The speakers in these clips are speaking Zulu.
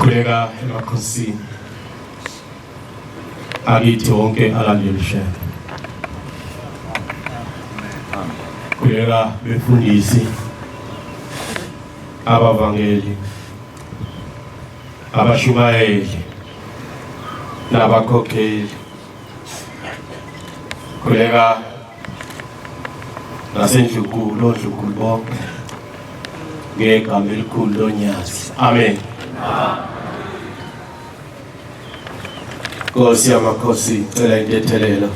khuleka emakhosini akithi wonke alandelishe khuleka befundisi abavangeli abashumayeli nabakhokheli khuleka nasendlunkulu bonke ngegama elikhulu loNyazi amen. Nkosi yamakhosi cela intethelelo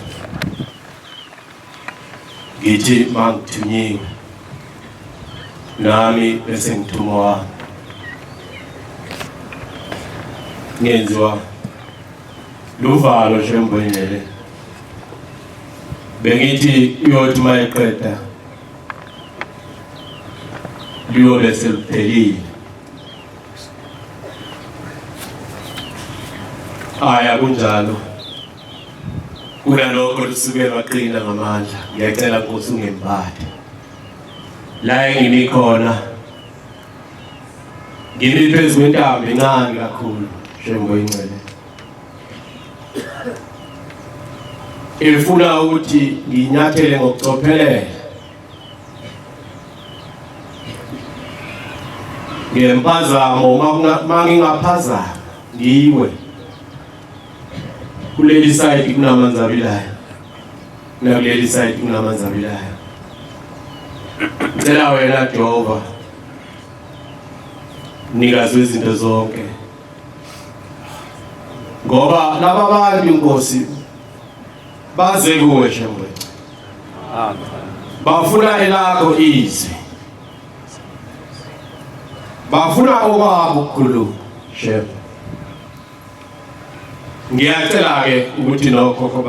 ngithi mangithunyiwe nami bese ngithuma wami ngenziwa luvalo njengembonele bengithi uyothi mayeqeda liyobe seliphelile aya kunjalo kunalokho lusukela waqina ngamandla ngiyacela Nkosi ungemphathe la engimi khona ngimi phezu kwentambo encane kakhulu njengoyincele ifuna ukuthi nginyathele ngokucophelela ngempazamo mangingaphazama ngiwe kuleli side kunamanzi abilayo nakuleli side kunamanzi abilayo ngicela wena Jehova nikazi izinto zonke ngoba laba bantu Nkosi baze kuwe shembe bafuna elakho izwi bafuna okwabo ukukhuluma shembe ngiyacela ke ukuthi nokhokho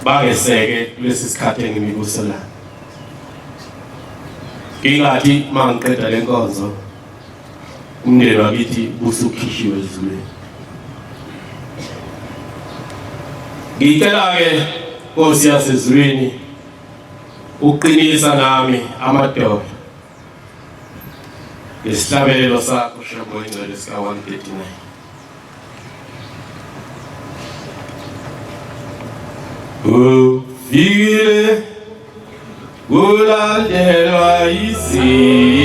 bangeseke kulesi sikhathi engimibuso la ngingathi mangiqeda lenkonzo umndeni wakithi busukhishiwe ezulwini ngicela ke Nkosi yasezulwini uqinisa nami amadoda isihlabelelo sakho shabo ingcwele sika 139 ufile ulandelwa isizwe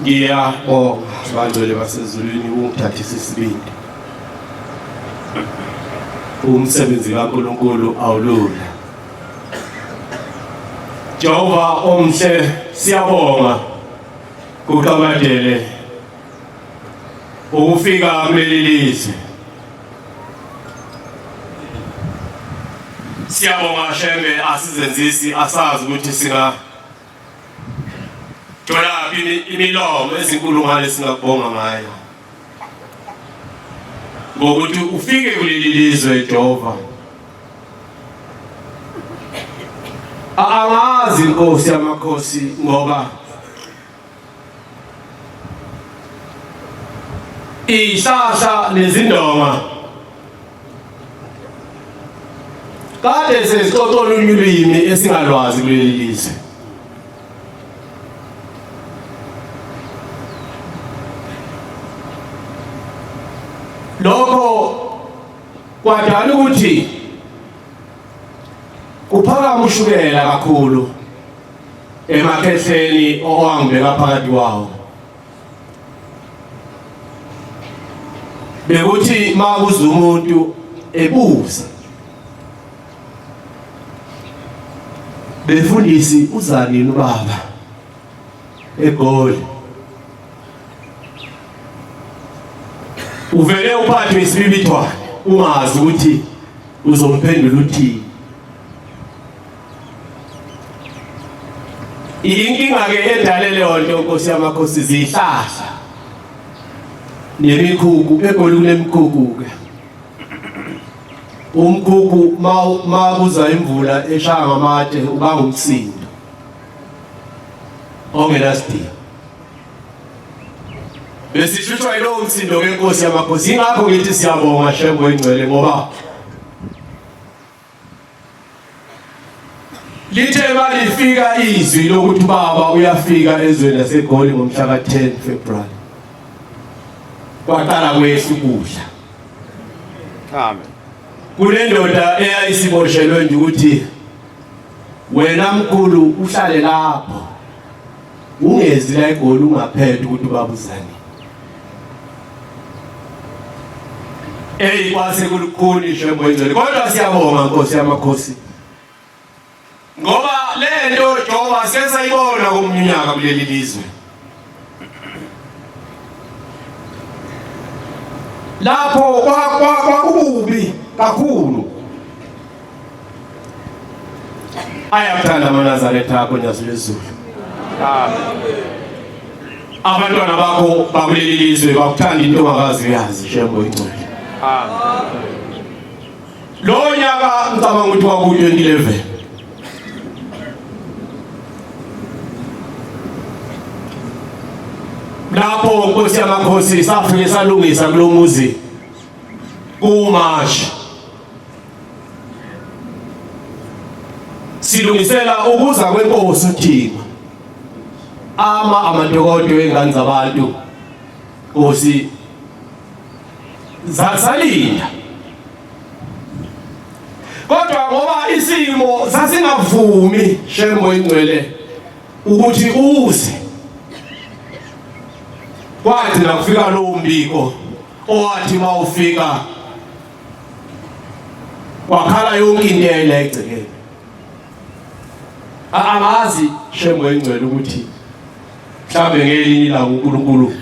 Ngiyabonga bangcwele basezulwini ukuthathisa isibindi. Umsebenzi kaNkulunkulu awulula. Jehova omhle, siyabonga kuqamadele ukufika kuleli lizwe. Siyabonga Shembe asizenzisi asazi ukuthi singa thola imilomo ezinkulungwane singakubonga ngayo. Ngokuthi ufike kuleli lizwe Jehova. Angazi Nkosi yamakhosi ngoba ishasha nezindonga kade sesixoxa ulwimi esingalwazi kuleli lizwe. Lokho kwadala ukuthi kuphakama ushukela kakhulu emakhehleni owangibeka phakathi kwawo. Bekuthi makuza umuntu ebuza befundisi uzanini ubaba eGoli, uvele uphathwe isibibithwane ungazi ukuthi uzomphendula uthini. Inkinga ke edale leyo nto Nkosi yamakhosi zihlahla nemikhukhu. eGoli kunemkhukhu ke. Umkhukhu makuza imvula eshaya ngamade ubanga umsindo ongenasidingo. Besishuthwa yilowo msindo ke Nkosi yamakhosi. Ingakho ngithi siyabonga Shembe engcwele ngoba lithe malifika izwi lokuthi baba uyafika ezweni laseGoli ngomhla ka-10 February kwaqala kwehla ukudla. Amen. Kunendoda eyayisiboshelwe nje ukuthi wena mkhulu uhlale lapho ungezi la eGoli ungaphethe ukuthi babuzani. Kwase kulukhuni Shembe engcwele. Kodwa siyabonga Nkosi yamakhosi ngoba lento Jehova sesayibona kumnyaka kuleli lizwe. lapho kwakubi kakhulu. Ayakuthanda amaNazaretha akho Nyazi lwezulu. Abantwana bakho bakuleli lizwe bakuthanda into ongakazi uyazi Shembo ingcwele. Lo nyaka ngicabanga ukuthi kwaku-2011 lapho Nkosi yamakhosi safike salungisa kulo muzi kuMashi, silungisela ukuza kwenkosi uThixo. Amantokodo engane zabantu Nkosi zasalinda, kodwa ngoba isimo sasingavumi Shembo ingcwele ukuthi uze, kwathi nakufika lo mbiko owathi mawufika wakhala yonke into eyayila egcekeni. Angazi Shembo ingcwele ukuthi mhlawumbe ngelinye ilanga uNkulunkulu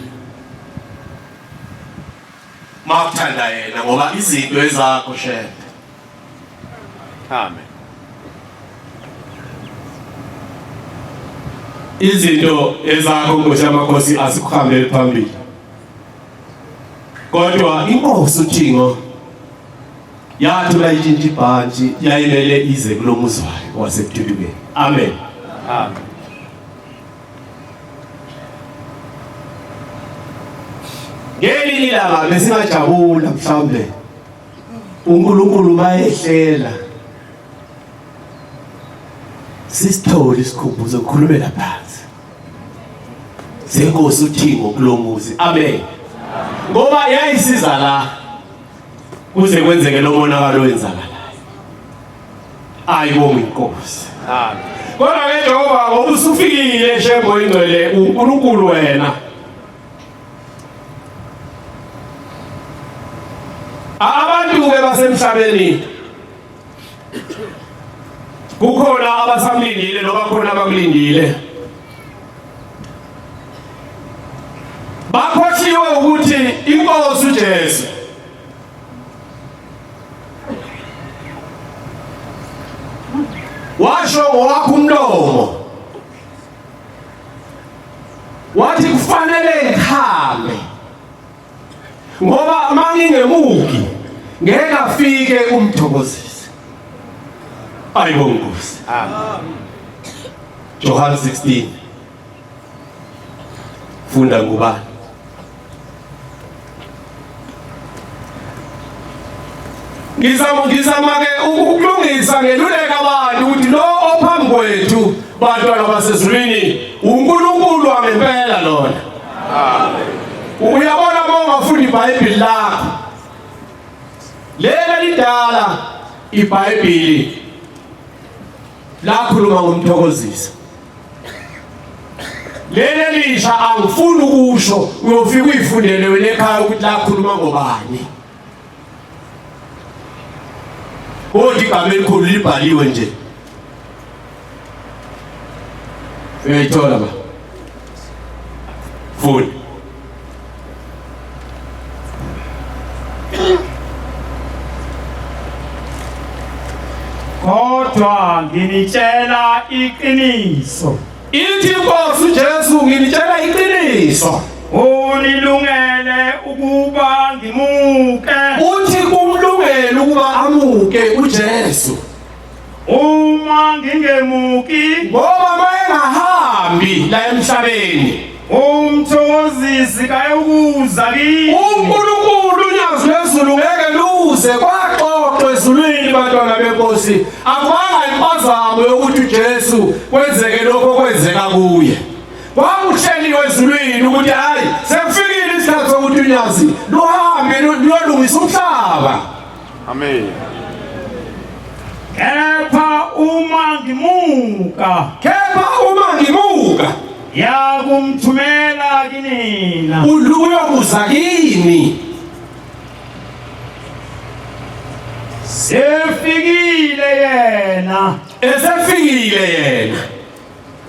makuthanda yena, ngoba izinto ezakho Shembe. Amen. Izinto ezakho Nkosi yamakhosi asikuhambele phambili, kodwa inkosi uThixo yathi bayitshintsha ibhantshi yayimele ize kulo muzi wayo waseButhulukeni. Amen. Amen. Ngelinye ilanga besingajabula mhlawumbe uNkulunkulu mayehlela sisithole isikhumbuzo ukukhulumela phansi senkosi uThixo kulo muzi. Amen. Ngoba yayisiza la kuze kwenzeke lo monakalo wenzakalayo. Ayibonge inkosi. Amen. Kodwa ke Jehova ngoba usufikile Shembo ingcwele uNkulunkulu wena, abantu ke basemhlabeni kukhona abasamlindile noma khona abakulindile, bakhohliwe ukuthi inkosi uJesu washo ngowakho umlomo wathi kufanele ngihambe ngoba mangingemuki ngeke afike umthokozisi. Ayibonge Nkosi. Amen. John 16 funda ngubani? Ngizama ke ukulungisa ngeluleka abantu ukuthi lo ophambi kwethu bantwana basezulwini uNkulunkulu wangempela lona. Amen. Uyabona mawungafunda iBhayibheli lakho lela lidala iBhayibheli lakhuluma ngomthokozisi, leli lisha angifuni ukusho uyofika uyifundele wena ekhaya ukuthi lakhuluma ngobani, kodwa igama elikhulu libhaliwe nje. Uyayithola ba? Funda. Kodwa nginitshela iqiniso, Ithi inkosi uJesu nginitshela iqiniso, unilungele ukuba ngimuke. uthi kumlungela ukuba amuke uJesu, Uma ngingemuki, ngoba mayengahambi la emhlabeni umthokozisi kayokuza kimi. uNkulunkulu uNyazi lwezulu ngeke luze kwaxoxwa ezulwini bantwana benkosi. Akubanga impazamo yokuthi uJesu kwenzeke lokho kwenzeka kuye. Kwakuhleliwe ezulwini ukuthi hayi sekufikile isikhathi sokuthi uNyazi luhambe luyolungisa umhlaba. Amen. Kepha uma ngimuka, yakumthumela kinina. Uyokuza kini. Sefikile yena, Esefikile yena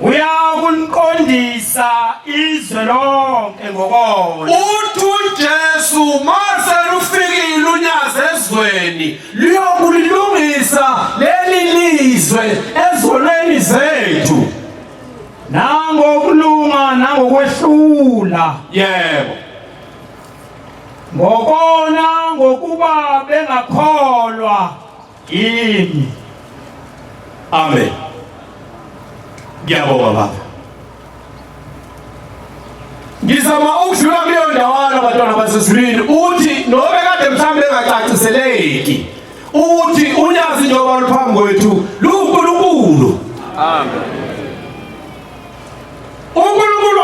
uyakuniqondisa izwe lonke ngokona. uthi uJesu mase ezweni liyokulilungisa leli lizwe ezonweni zethu nangokulunga nangokwehlula yebo ngokona ngokuba bengakholwa yimi. amen ngiyabonga baba ngizama ukudlula kuleyo ndawana abantwana basezulwini uthi nobe kade mhlawumbe engacaciseleki uthi unyazi njengoba luphambi kwethu luNkulunkulu. Amen. uNkulunkulu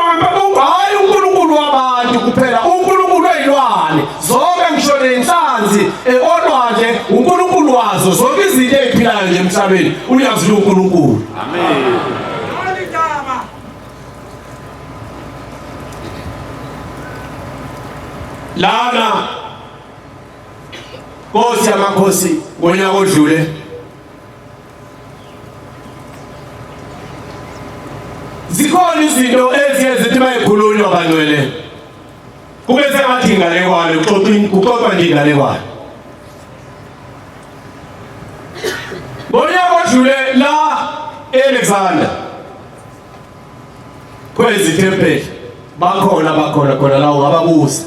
hayi uNkulunkulu wabantu kuphela, uNkulunkulu weyilwane zonke ngisho nenhlanzi olwandle uNkulunkulu wazo zonke izinto eziphilayo nje emhlabeni unyazi luNkulunkulu. Amen. Lana Nkosi yamakhosi ngonyaka odlule zikhona izinto eziye zithi bayikhulunywa bangcwele kube sengathi ingalekwane kuxoxwa nje ingalekwane. Ngonyaka odlule la Alexander kwezi tempeli bakhona khona lawo ababusi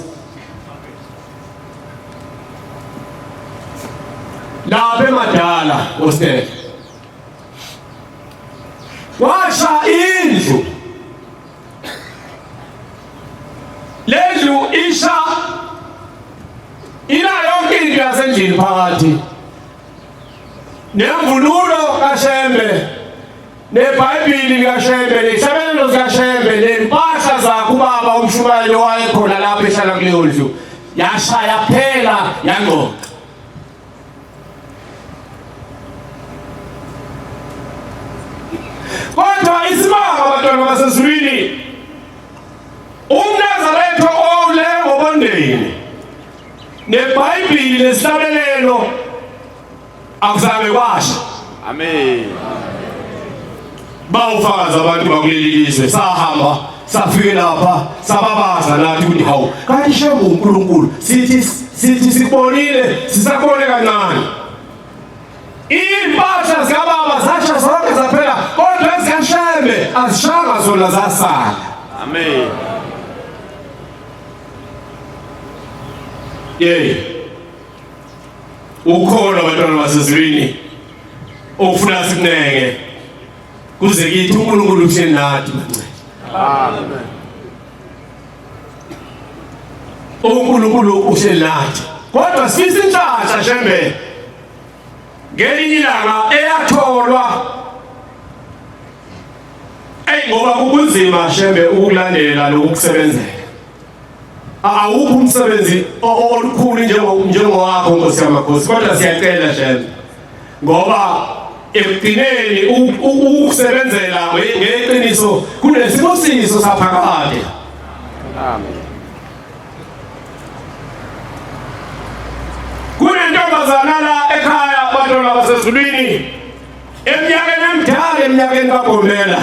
lapha emadala hostel washa indlu lendlu isha ina yonke into yasendlini phakathi nemvunulo kaShembe neBhayibheli likaShembe nesabelo zikaShembe nempahla zakhe ubaba umshumayeli wayekhona lapha ehlala kuleyo ndlu yashaya phela yanqoqa. Kodwa isimanga abantwana basezulwini umNazaretha owule ngobondeni neBhayibheli lesihlabelelo akuzange kwasha. Amen. Bawufakaza abantu bakuleli lizwe sahamba safike lapha sababaza nathi ukuthi hawu kanti Shembe uNkulunkulu sithi sibonile sisakubone kancane. Impahla zikababa zasha zonke zaphela kodwa ezikaShembe azishanga zona zasala. Amen. Ukhona abantwana basezulwini ofuna sikunenge kuze kithi uNkulunkulu uhleli nathi bancane. Amen. uNkulunkulu uhleli nathi kodwa sifisa inhlanhla Shembe ngelinye ilanga eyatholwa ngoba kunzima Shembe ukulandela lokusebenzela. Awukho umsebenzi olukhulu njengowakho Nkosi yamakhosi kodwa siyacela Shembe ngoba ekugcineni ukusebenzela ngeqiniso kunesibusiso saphakade. Amen. Kunentombazana la ekhaya abantwana basezulwini eminyakeni emidala eminyakeni kaGomela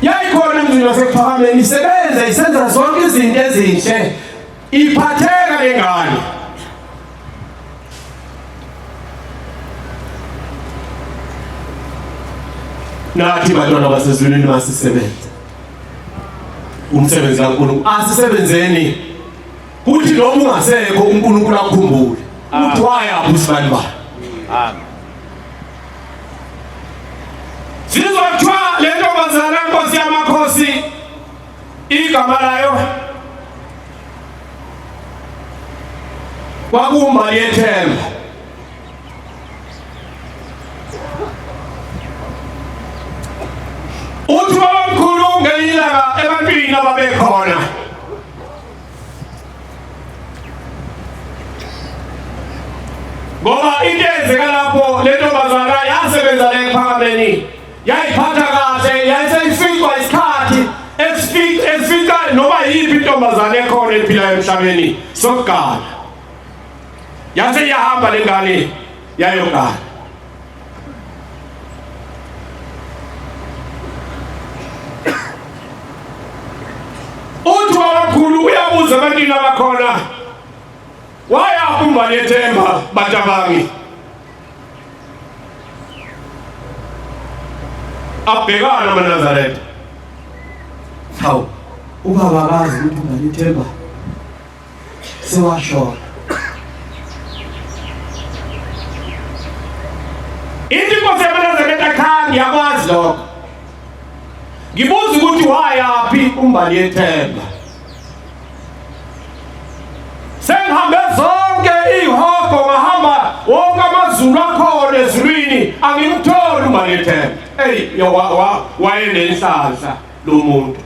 yayikhona emzini wasePhakameni isenza zonke izinto ezinhle iphatheka lengane. Nathi bantwana basezulwini masisebenza umsebenzi kaNkulunkulu asisebenzeni kuthi noma ungasekho uNkulunkulu akukhumbule uthi wayaphi usibani ba. Amen. Sizothiwa le ntombazana Nkosi yamakhosi igama layo kwakuMbali yeThemba. Uthi babamkhulu ngelilanga ebantwini ababekhona ngoba into eyenzeka lapho le ntombazana yasebenza la ePhakameni yayiphatha kahle yayiseyifikwa isikhathi esifika noma yiphi intombazana ekhona ephilayo emhlabeni sokugana yase yahamba lengane yayogana. Uthi babamkhulu uyabuza ngibuza abantwana abakhona waya umbali ethemba batabangi abhekana amaNazaretha hawu ubaba akazi ukuthi umbali ethemba sewashona ithi inkosi yamaNazaretha khange yakwazi lokho ngibuza ukuthi wayaphi umbali ethemba sengihambe zonke ihoko ngahamba wonke amazulu akhona ezulwini angimtholi umbali ethemba wayenenhlanhla lo muntu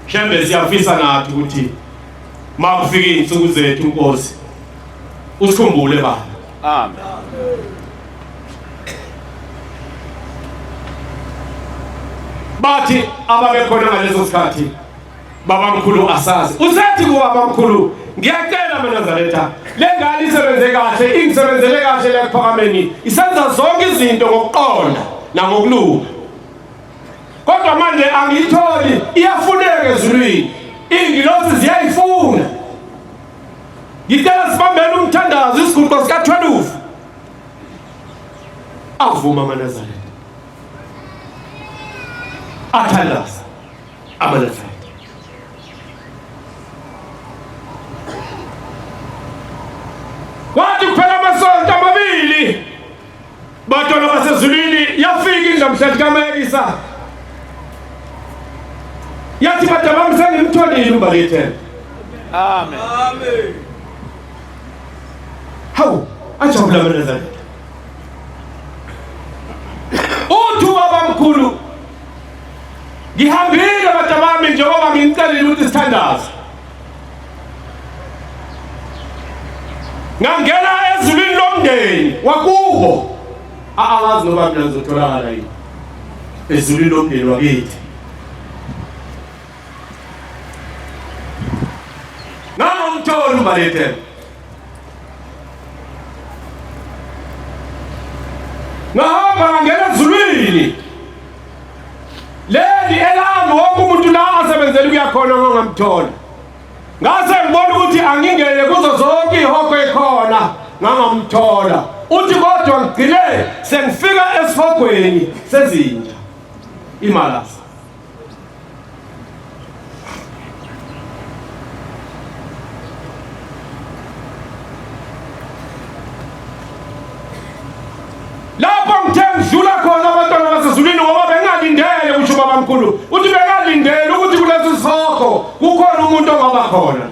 shembe siyafisa nathi ukuthi makufika izinsuku zethu Nkosi usikhumbule baba Amen. bathi ababekhona ngaleso sikhathi babamkhulu asazi usethi kubabamkhulu ngiyacela amaNazaretha lengane isebenze kahle ingisebenzele kahle la ePhakameni isenza zonke izinto ngokuqonda nangokulunga kodwa manje angiyitholi iyafuneka ezulwini ingilosi ziyayifuna ngicela sibambele umthandazo isiguqo sika12 avuma amaNazaretha athandaza amaNazaretha kwathi kuphela amasonto amabili batwana basezulwini yafika indlamhlathi kaMelisa yathi badabami sengimtholile umbali ethemba Amen. Amen. hawu ajabula amaNazaretha uthi ubabamkhulu ngihambile badabami njengoba ngingicelile ukuthi sithandaze ngangena ezulwini lomndeni wakubo angazi noba mina ngizotholakala yini ezulwini lomndeni wakithi ngangomtholi umbali ethemba ngahamba ngangena ezulwini leli elami wonke umuntu la asebenzela ukuyakhona ngangamthola ngase ngibona ukuthi angingene kuzo zonke ihoko ekhona ngangamthola uthi kodwa ngigcine sengifika esifogweni sezinja imalasa lapho ngithe ngidlula khona abantwana basezulwini ngoba bengalindele kusho babamkhulu uthi bengalindele ukuthi kulesi sifoko kukhona umuntu ongaba khona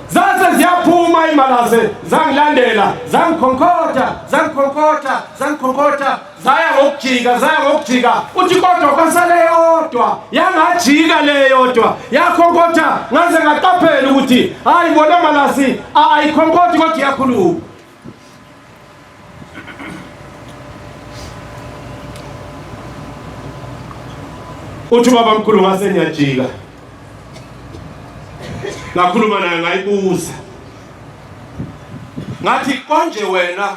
zase ziyaphuma imalase zangilandela zangikhonkotha zaya ngokujika uthi kodwa kwasale yodwa yangajika le yodwa yakhonkotha ngaze ngaqaphela ukuthi hayi bona malasi ayikhonkotha kodwa iyakhuluma uthi babamkhulu ngase ngiyajika ngakhuluma naye ngayibuza ngathi konje wena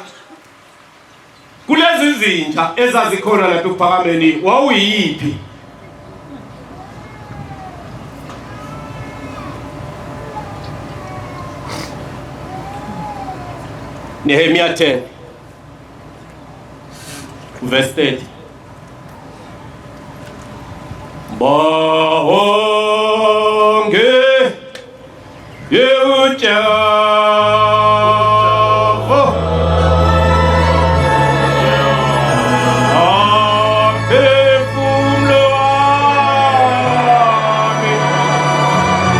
kulezi zinja ezazikhona lapha ePhakameni wawuyiphi Nehemia 10 verse 30 Bonge Yehujavo Apefumlo ami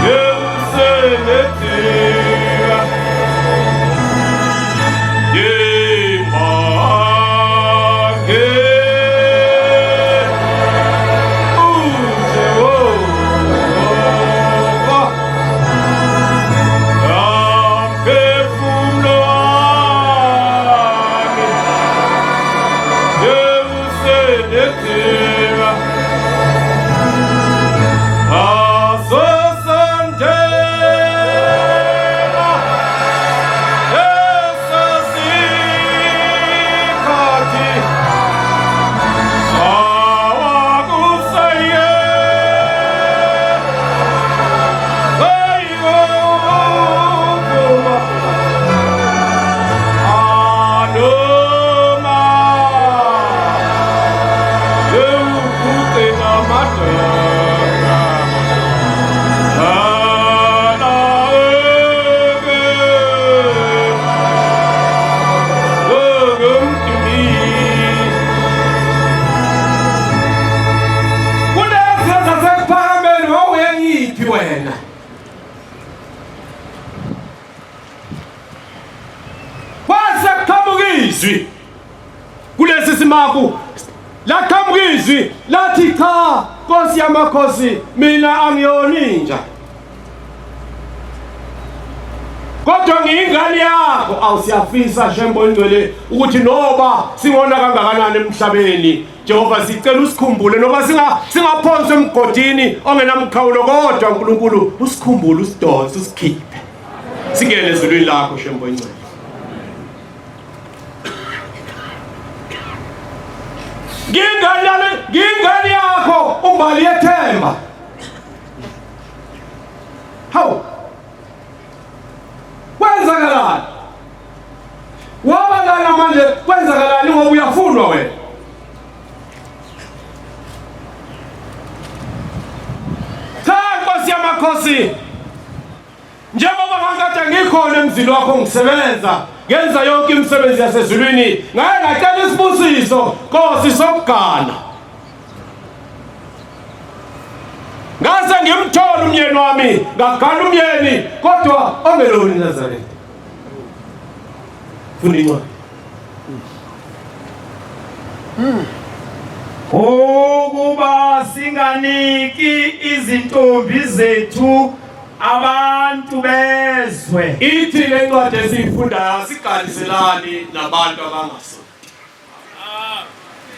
Yehusenetia Yemage Ujehova izwi kulesi simaku laqhamuka izwi lathi cha Nkosi yamakhosi mina angiyona inja kodwa ngiyingane yakho awusiyafisa Shembo Ingcwele ukuthi noba singona kangakanani emhlabeni Jehova sicela usikhumbule noba singaphonswa emgodini ongenamkhawulo kodwa uNkulunkulu usikhumbule usidonse usikhiphe singene ezulwini lakho Shembo Ingcwele ngingane yakho umbali yethemba hawu kwenzakalani wabalala manje kwenzakalani ngoba uyafunwa wena cha Nkosi yamakhosi njengoba ngakade ngikhona emzini wakho ngisebenza ngenza yonke imisebenzi yasezulwini ngaye ngacela isibusiso Nkosi sokugana ngase ngimthola umyeni wami ngagana umyeni kodwa ongeloni Nazareth funa incwadi ukuba singaniki izintombi zethu abantu bezwe ithi le ncwadi esiyifundayo asiganiselani nabantu abangaso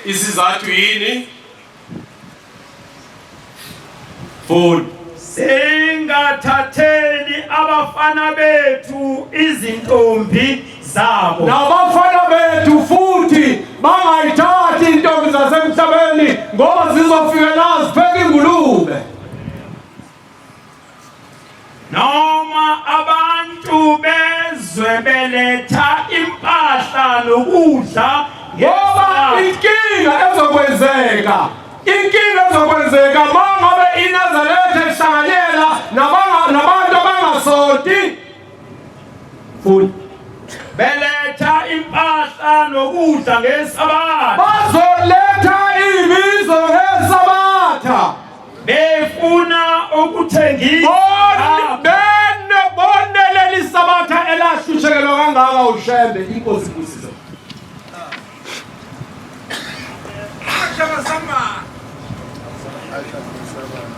isizathu yini fund singathatheli abafana bethu izintombi zabo nabafana bethu futhi bangayithathi intombi zasemhlabeni ngoba zizofika nazo pheka ingulube noma abantu bezwe beletha impahla nokudla ngoba inkinga ezokwenzeka mangabe iNazaretha ihlanganyela nabantu abangasonti futhi beletha impahla nokudla ngeSabatha bazoletha ibizo ngeSabatha befuna ukuthengisa boneleli Sabatha elahlushekelwa kangaka uShembe inkosi kusizwe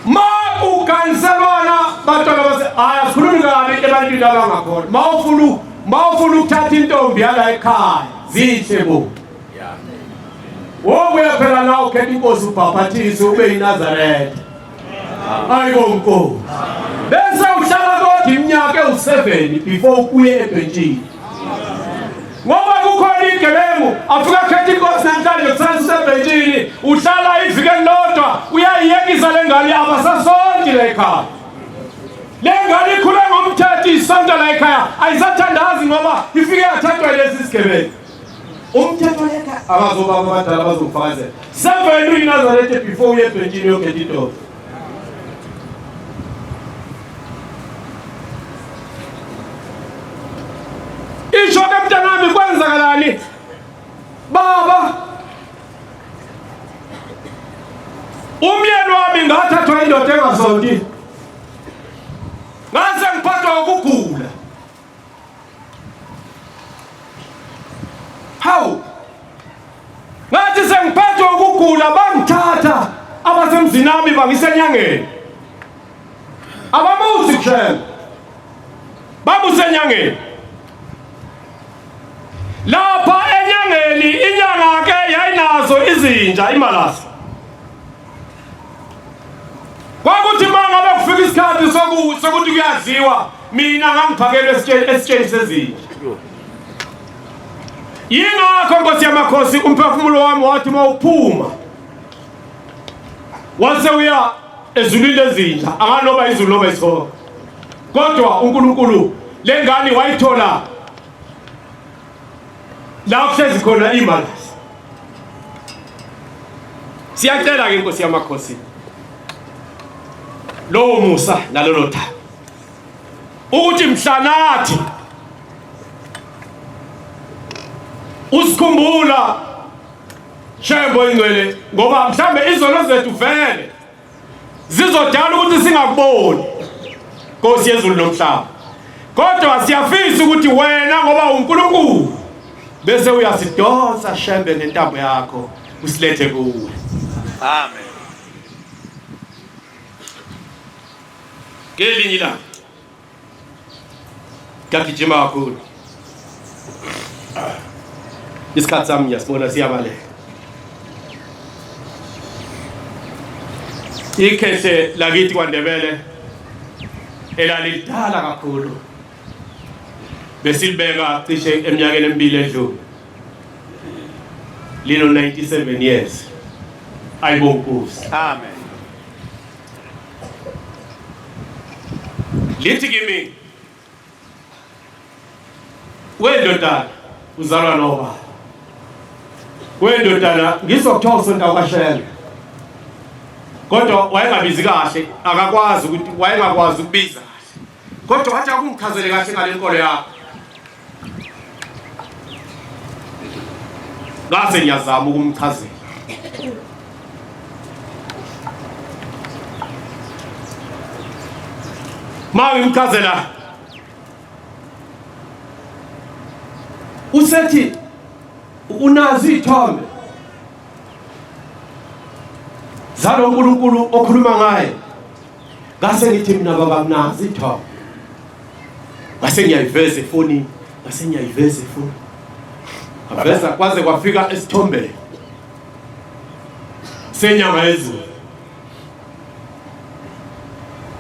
ma ukanselwana bathola base asikhulumi kabi ebantwini abangakhona mawufuna ukuthatha intombi yala ekhaya zihle bo wobuya phela la ukhetha inkosi ubhaphathise ube yiNazaretha ayiko nkosi bese uhlala kodwa iminyaka ewu7 before uye ebhentshini ngoba kukhona igebengu afika khetha inkosi namhlanje kusasa ebhentshini uhlala ivike lodwa uyayiyekisa lengane abasasonti la ekhaya lengane ikhule ngomthetho isonto la ekhaya ayisathandazi ngoba ifike yathathwa lesi sigebengu umthetho lekhaya abazoba abadala bazofakazela 7 uyiNazaretha before uye ebhentshini yokhetha intombi isho ke mntanami kwenzakalani baba umyeni wami ngathathwa indoda engasonti ngase ngiphathwa ukugula hawu ngathi sengiphathwa ukugula bangithatha abasemzini nami bangisenyangeni abamuzi kushela babusenyangeni lapha enyangeni inyanga ke yayinazo izinja imalasi kwakuthi mangabe kufika isikhathi sokuthi kuyadliwa mina ngangiphakelwe esitsheni sezinja yingakho Nkosi yamakhosi umphefumulo wami wathi mawuphuma wase uya ezulwini lezinja anganoba izulu noba isihoko kodwa uNkulunkulu lengane wayithola la kuhlezi khona imalasi siyacela ke Nkosi yamakhosi lo musa nalolo thaba ukuthi mhlanathi usikhumbula Shembo Ingcwele ngoba mhlambe izono zethu vele zizodala ukuthi singakuboni Nkosi yezulu nomhlaba kodwa siyafisa ukuthi wena ngoba uNkulunkulu bese uyasidonsa shembe nentambo yakho usilethe kuwe. Amen. Ngelinye ilanga ngagijima kakhulu, isikhathi sami ngiyasibona siyabaleka. Ikhehle lakithi kwaNdebele elalidala kakhulu, besilibeka cishe eminyakeni emibili edlule, lino 97 years. Ayibonge Nkosi. Amen. Lithi kimi, wendodana uzalwa nobaba, wendodana ngizokuthiwa usonta ukaShele, kodwa wayengabizi kahle, akakwazi ukuthi wayengakwazi ukubiza kahle, kodwa wathi akungichazele kahle ngale nkolo yakho. Ngase ngiyazama ukumchazela. Ngimchazela usethi unazi ithombe zalo uNkulunkulu okhuluma ngaye. Ngase ngithi mina baba nginazi ithombe, ngase ngiyayiveza efonini, aveza kwaze kwafika esithombeni senyanga yezulu.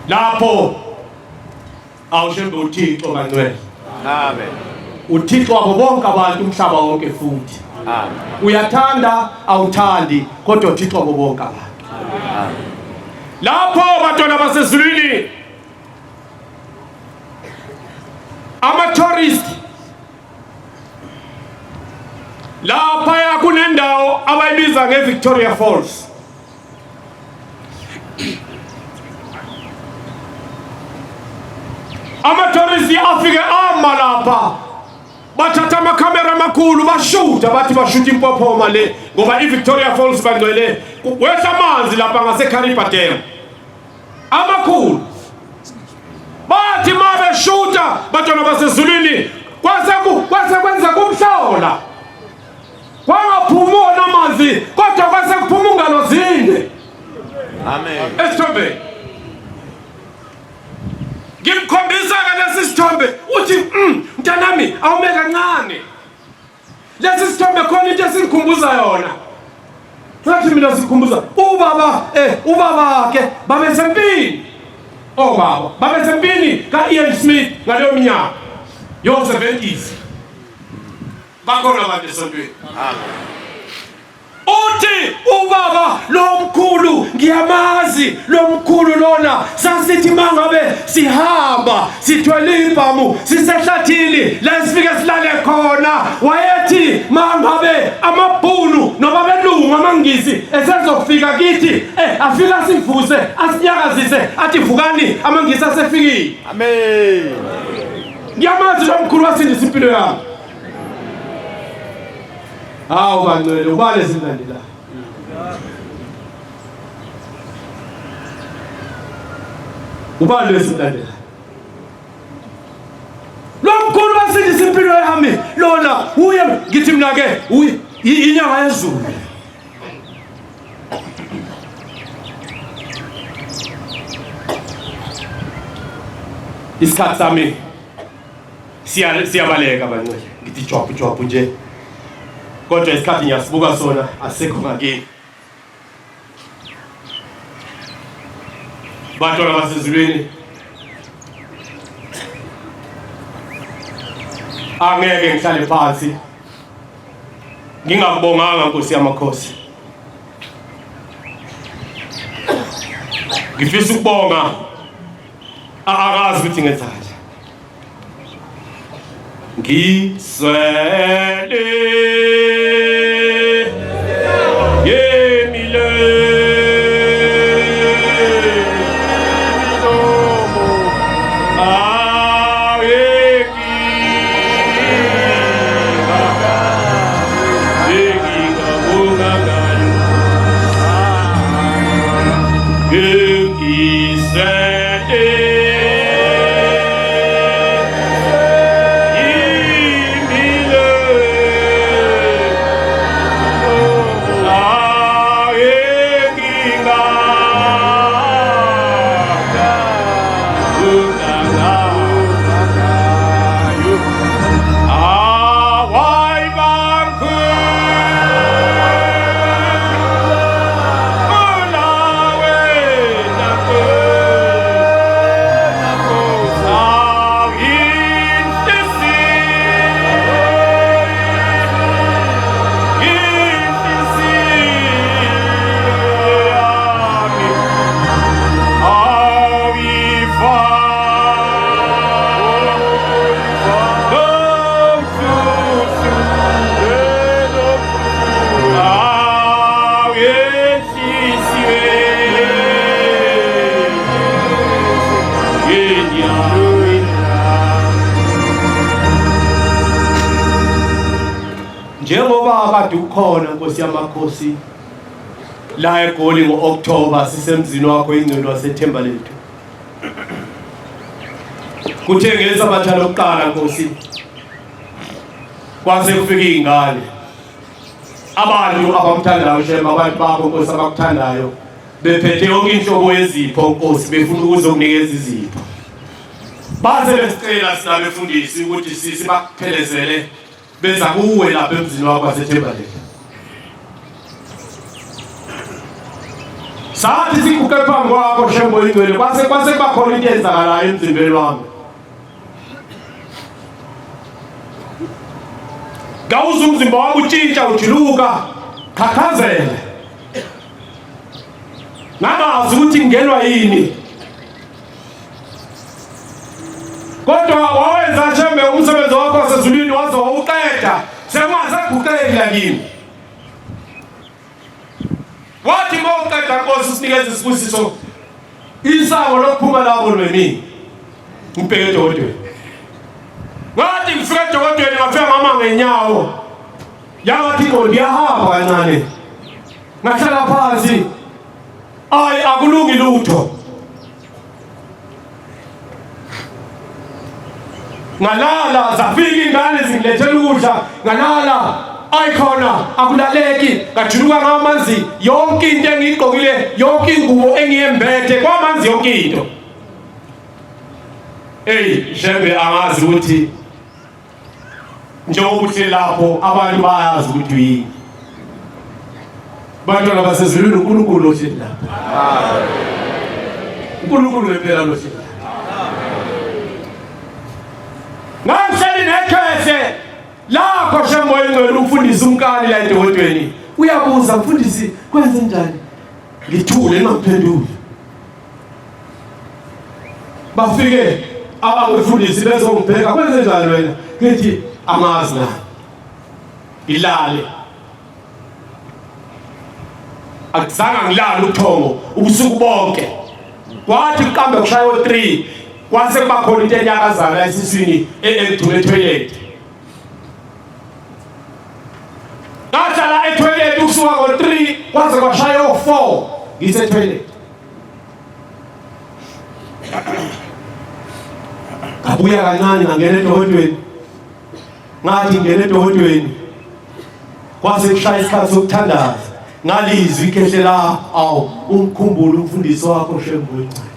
Lapho awushembe uThixo kaNcwele. Amen. uThixo wabo bonke abantu umhlaba wonke futhi. Amen. Uyathanda awuthandi kodwa uThixo wabo bonke abantu. Amen. Lapho bantwana basezulwini ama-tourist, lapha kunendawo abayibiza ngeVictoria Falls. Ama-tourist afike ama lapha, bathatha amakhamera amakhulu bashuta, bathi bashuta impophoma le ngoba iVictoria Falls bangcwele wehla amanzi lapha ngaseKariba Dam amakhulu. Bathi mabeshuta bantwana basezulwini kwase kwenza kumhlola, kwangaphuma amanzi kodwa kwase kuphuma ungalo zinde. Amen. Esithombe ngimkhombisa lesi sithombe, uthi mntanami awume kancane, lesi sithombe khona into esingikhumbuza yona. Ngathi mina sikhumbuza ubaba ke babesempini, obaba babesempini ka-Ian Smith ngaleyo minyaka yo-70s. Bakhona abantu esontweni. Amen. Uthi ubaba lo mkhulu ngiyamazi, lo mkhulu lona sasithi mangabe sihamba sithwele ibhamu sisehlathini la sifike silale khona, wayethi mangabe amabhunu noma belungu amangisi esezofika kithi afika sivuse asinyakazise athi vukani amangisi asefikile. Amen. Ngiyamazi lo mkhulu wasindisa impilo yami. Hawu bangcwele ubale simlandela. Ubale simlandela. Lo mkhulu wasindisa impilo yami lona uye ngithi mina ke inyanga yezulu. Isikhathi sami siyabaleka bangcwele, ngithi job nje. Kodwa isikhathi ngiyasibuka sona asekho ngakini. Bantwana basezulwini angeke ngihlale phansi ngingakubonganga Nkosi yamakhosi. Ngifisa ukubonga akazi ukuthi ngenzani. Ngiswele kade ukhona Nkosi yamakhosi la eGoli ngo-October sisemzini wakho ingcwele wasethemba lethu. Kuthe ngesabatha lokuqala Nkosi kwase kufika izingane abantu abamthandayo shema abantu bakho Nkosi abakuthandayo bephethe yonke inhlobo yezipho Nkosi befuna ukuzokunikeza izipho. Baze besicela sina befundisi ukuthi sisi bakuphelezele beza kuwe lapha emzini wakho wasethemba lethu. Sathi sikuke phambi kwakho shembo ingcwele kwase bakhona into eyenzakalayo emzimbeni wami. Ngawuzwa umzimba wami utshintsha ujiluka khakhazele. Ngangazi ukuthi ngingenwa yini. Kodwa wawenza shembe umsebenzi wakho wasezulwini waze wawuqeda sengasaguqeki lakini. Wathi ngoqeda Nkosi sinikeze isibusiso isango lokuphuma labo nomini ngibheke eDokodweni. Ngathi ngifika eDokodweni ngafika mama ngenyawo yathi ngoba iyahamba kancane ngahlala phansi ayi akulungi lutho ngalala zafika ingane zingilethela ukudla ngalala ayikhona akulaleki ngajuluka ngamanzi yonke into engiyigqokile yonke ingubo engiyembethe kwamanzi yonke into. Shembe angazi ukuthi njengoba uhle lapho abantu bayazi ukuthi yini. Bantwana basezulwini uNkulunkulu ohleli lapha. uNkulunkulu ngempela lo hleli. Ngamhleli nekhese lapho shembo ingcwele umfundisi umkani la eDokodweni uyabuza mfundisi kwenze njani ngithule ngingaphenduli. Bafike abafundisi bezongibheka kwenze njani wena ngithi amazi la ilale akuzange ngilala uthongo ubusuku bonke. Kwathi kuqambe kushaya 3 kwase kuba khona into enyakazana esiswini egcule etoilet. Ngahlala etoilet ukusuka ngo3 kwaze kwashaya 4 ngise toilet. Ngabuya kancane ngangena eDokodweni. Ngathi ngene eDokodweni kwase kushaya isikhathi sokuthandaza ngalizwi ikhehle la umkhumbulo umfundisi wakho shembo ingcwele.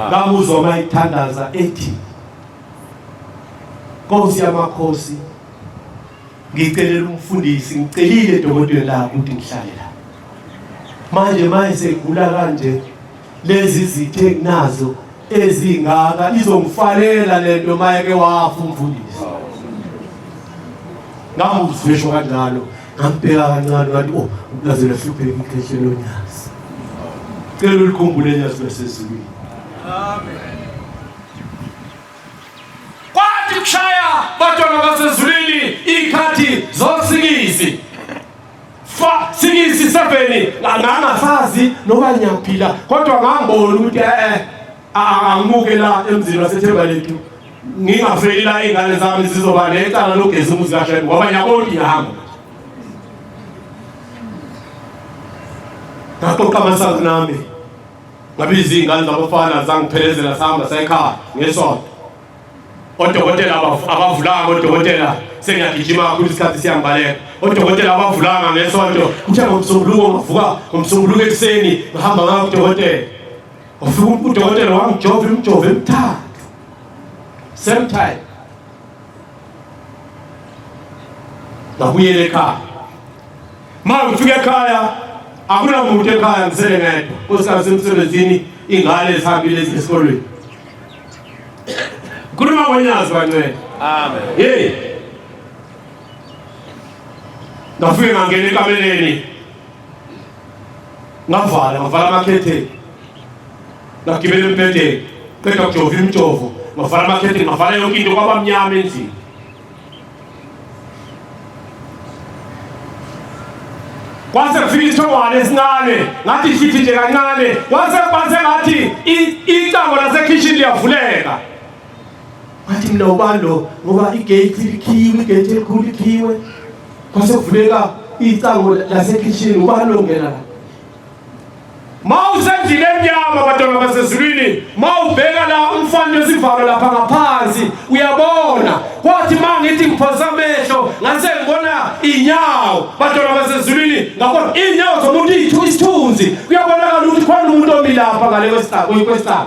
Ngamuzwa mayithandaza ethi Nkosi yamakhosi ngicelela umfundisi ngicelile eDokodweni la ukuthi ngihlale la. Manje segula kanje lezi zithe kunazo ezingaka izongifanela lento mayeke wafa umfundisi. Ngamuzwisho kanjalo ngambheka kancane ngathi ukulazela hlupheke ikhehle lonyasi. Cela ulikhumbule nyasi besezulwini. Amen. Kwathi kushaya bantwana basezulwini ikhathi zosikisi. Sikisi 7 ngangasazi noba ngiyaphila kodwa ngangibona ukuthi angimuke la emzini wasethemba lethu ngingafeli la ingane zami zizoba necala logeza umuzi kahle ngoba ngiyabona iyahamba. Ngaxoxa amasazi nami ngabiza izingane zabafana zangiphelezela sahamba sayikhaya ngesonto. Odokotela abavulanga odokotela sengiyagijima kakhulu isikhathi siyangibaleka. Odokotela abavulanga ngesonto kuthe ngomsombuluko ngavuka ngomsombuluko ekseni ngihamba ngaka kudokotela. Ufika udokotela wangijova imijova emithathu. Same time. Ngabuyela ekhaya. Ngifika ekhaya akunamuntu ekhaya ngisele ngedwa. Usikhathi semsebenzini ingane zihambile esikolweni. Kuruma kwenyazi kancane. Amen. Ngafike ngangena ekameleni. Ngavala amakhetheni. Ngagibela empedeni. Qeda ukujova imijovo. Ngavala amakhetheni, ngavala yonke into kwaba mnyama endlini. Kwase kufika isithongwane esincane, ngathi hlithi nje kancane. Kwase ngathi icango lasekitchen liyavuleka. Ngathi mina ubani lo ngoba igate likhiwe, igate elikhulu likhiwe. kwase kuvuleka icango lasekhishini ubalongela mawusendlini emnyama bantwana basezulwini mawubheka la umfana wesivalo lapha ngaphansi uyabona kwathi mangithi ngiphosa amehlo ngase ngibona inyawo bantwana basezulwini ngabona inyawo zomuntu isithunzi kuyabonakala ukuthi khona umuntu omilapha ngale kwesitaba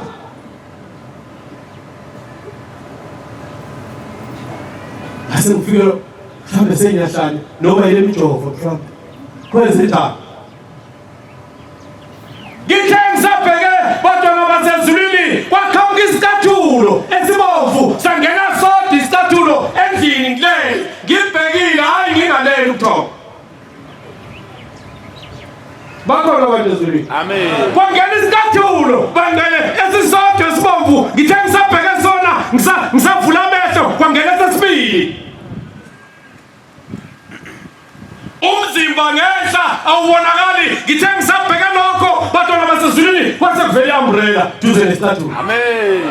ngase ngifike mhlawumbe sengiyahlanya noma yile mijovo mhlawumbe kwenze njani ngithe ngisabheke bantwana basezulwini kwakhawuka isicathulo esibomvu sangena sodwa isicathulo endlini ngilele ngibhekile hayi ngingaleli ukuthoba bakhona abantu ezulwini amen kwangena isicathulo bangene esisodwa esibomvu ngithe ngisabheke sona ngisavula amehlo kwangena sesibili umzimba ngehla awubonakali ngithe ngisabheka lokho bantwana basezulwini kwase kuvela umbrella duze nesicathulo amen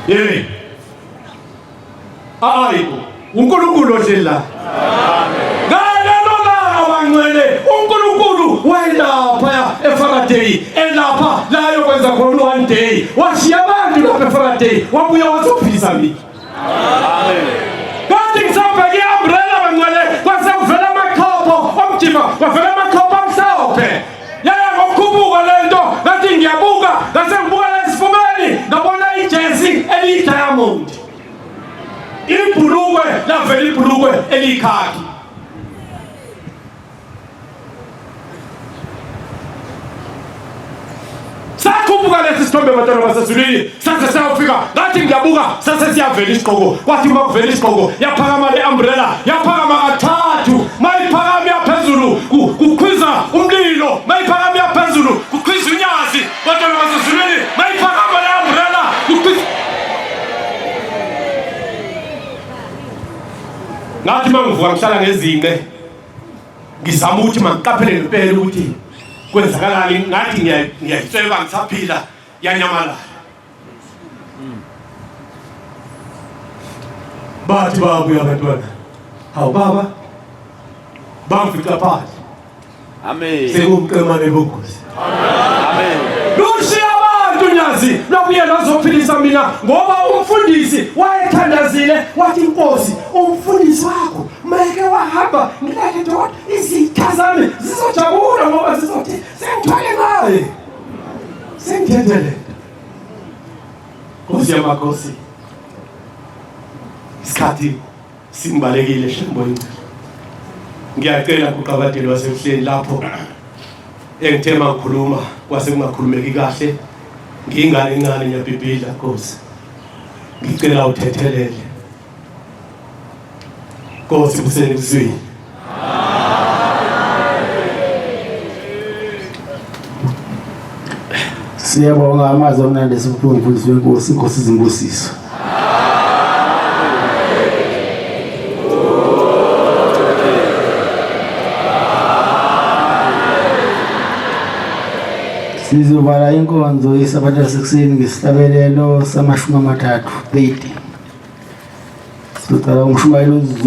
yini ayibo uNkulunkulu ohleli amen ngalelo langa wangcwele uNkulunkulu wayelapha eFaraday elapha la yokwenza khona one day washiya abantu lapha eFaraday wabuya wazophilisa mina amen kanti ngisabheke umbrella wangcwele kwase kuvela amakhopho omjima kwavela amakhopho amhlophe yaya ngokukhubuka lento ngathi ngiyabuka ngase ngibuka lesifumeni ngabona ijezi eliyi-diamond ibhulukwe lavela ibhulukwe eliyikhaki sakhuphuka lesi sithombe bantwana basezulwini sase sayofika ngathi ngiyabuka sase siyavela isigqoko kwathi uma kuvela isigqoko yaphakama le umbrella yaphakama kathathu mayiphakama yaphezulu kukhwiza umlilo mayiphakama yaphezulu kukhwiza unyazi bantwana basezulwini mayiphakama le umbrella kukhwiza ngathi mangivuka ngihlala ngezinqe ngizama ukuthi mangiqaphele ngempela ukuthi kwenzakalani ngathi ngiyayitsweba ngisaphila yanyamalala bathi babuya abantwana hawu baba bamfica phansi amen sekumqemane bongozi amen lushiya abantu nyazi lokuye lazophilisa mina ngoba umfundisi wayethandazile wathi inkosi umfundisi wakho mayeke wahamba ngilale ndoda izitha zami zizojabula ngoba zizothi sengithwale ngaye sengithethelele Nkosi yamakhosi isikhathi simbalekile shemboyini ngiyacela kuqabadeli wasekuhleni lapho engithema ngikhuluma kwase kungakhulumeki kahle ngingane encane nyabhibhidla Nkosi ngicela uthethelele Nkosi kusenikuzwini siyabonga amazwi amnandi esiphuma umfundisi wenkosi inkosi izimbusiso sizovala inkonzo yesabatha sekuseni ngesihlabelelo samashumi amathathu 30 sizocala umshumayelo